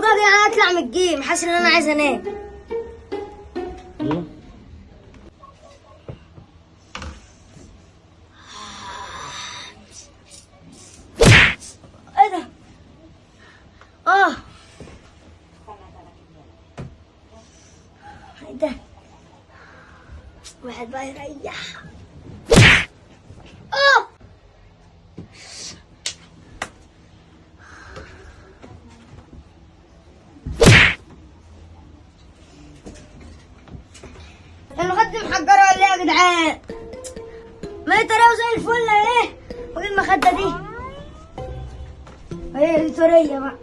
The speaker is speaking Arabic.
يا جدعان اطلع من الجيم، حاسس ان انا عايز انام. ايه ده؟ ايه ده؟ واحد بقى يريح. المخدة محجرة ولا ايه يا جدعان؟ ما هي طريقة زي الفل ايه؟ وايه المخدة دي؟ هي دي طريقة بقى.